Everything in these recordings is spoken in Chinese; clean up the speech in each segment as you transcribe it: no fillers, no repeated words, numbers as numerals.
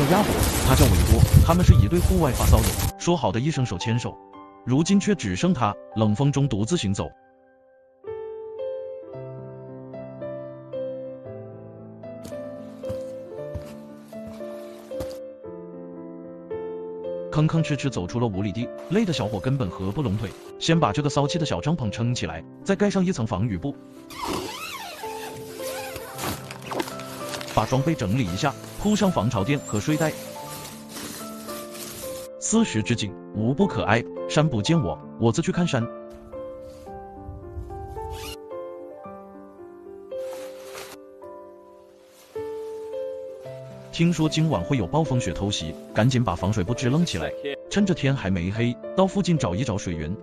家伙，他叫韦多，他们是一对户外发骚人，说好的一生手牵手，如今却只剩他冷风中独自行走。吭吭哧哧走出了5里地，累的小伙根本合不拢腿，先把这个骚气的小帐篷撑起来，再盖上一层防雨布，把装备整理一下，铺上防潮垫和睡袋。4时之景，无不可哀，山不见我，我自去看山。听说今晚会有暴风雪偷袭，赶紧把防水布支棱起来，趁着天还没黑，到附近找一找水源。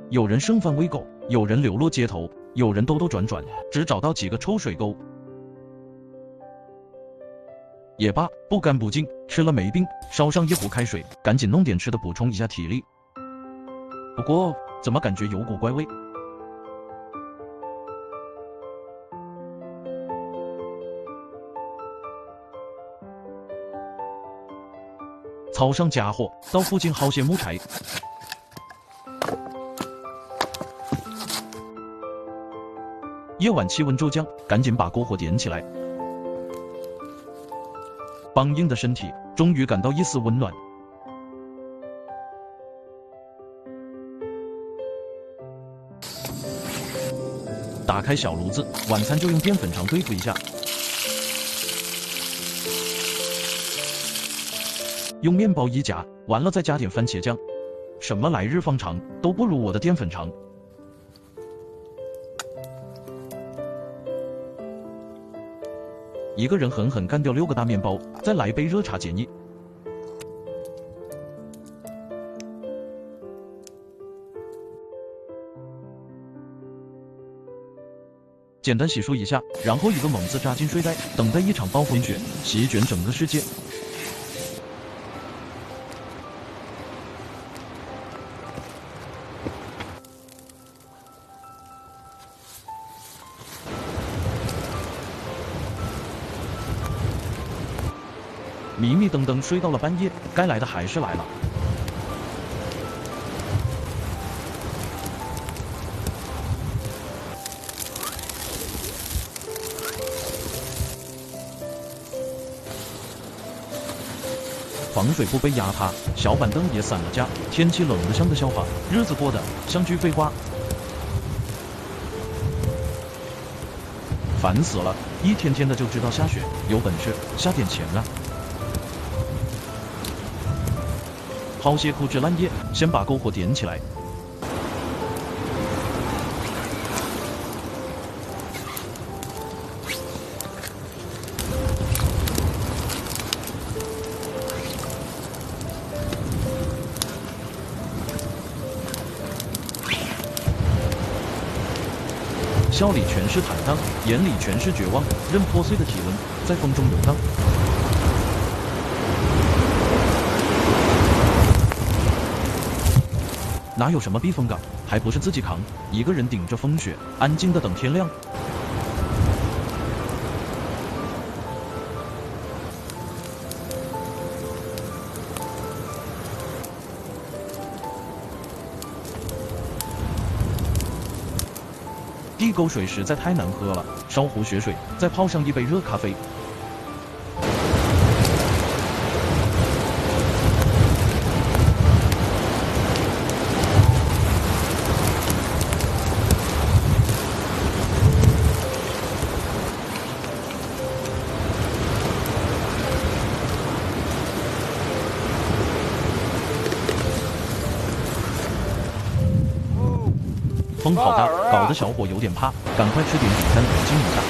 有人剩饭喂狗，有人流落街头，有人兜兜转转，只找到几个臭水沟。也罢，不干不净，吃了没病，烧上一壶开水，赶紧弄点吃的补充一下体力。不过怎么感觉有股怪味？操上家伙，到附近薅些木柴。夜晚气温骤降，赶紧把篝火点起来。梆硬的身体终于感到一丝温暖。打开小炉子，晚餐就用淀粉肠对付一下。用面包一夹，完了再加点番茄酱。什么来日方长，都不如我的淀粉肠。一个人狠狠干掉6个大面包，再来杯热茶解腻。简单洗漱一下，然后一个猛子扎进睡袋，等待一场暴风雪席卷整个世界。迷迷瞪瞪睡到了半夜，该来的还是来了。防水布被压塌，小板凳也散了架，天气冷得像个笑话，日子过得像句废话。烦死了，一天天的就知道下雪，有本事下点钱啊！好些枯枝烂叶，先把篝火点起来。笑里全是坦荡，眼里全是绝望，任破碎的体温在风中游荡。哪有什么避风港，还不是自己扛，一个人顶着风雪，安静的等天亮。地沟水实在太难喝了，烧壶血水，再泡上一杯热咖啡。风好大，搞得小伙有点怕，赶快吃点饼干冷静一下。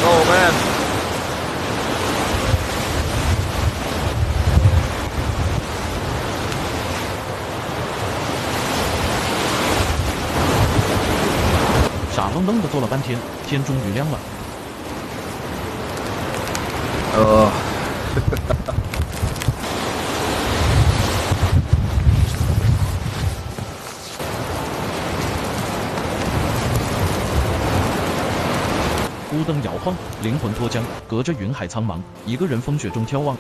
Oh man！ 傻愣愣的坐了半天，天终于亮了。灵魂脱缰，隔着云海苍茫，一个人风雪中眺望。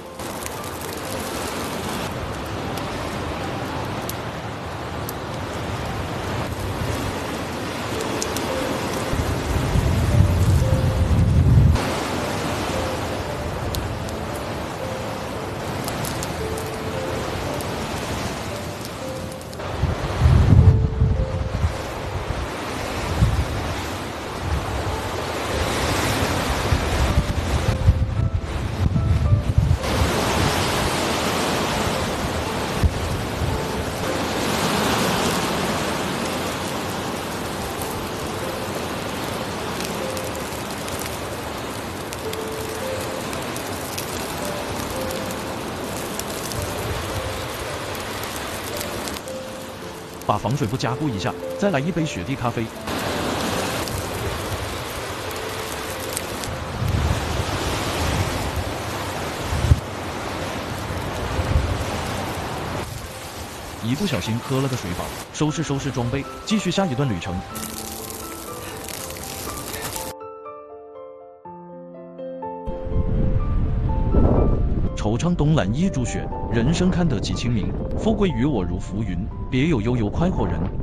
把防水布加固一下，再来一杯雪地咖啡。一不小心喝了个水饱，收拾装备，继续下一段旅程。惆怅东栏一株雪，人生看得几清明。富贵于我如浮云，别有悠悠快活人。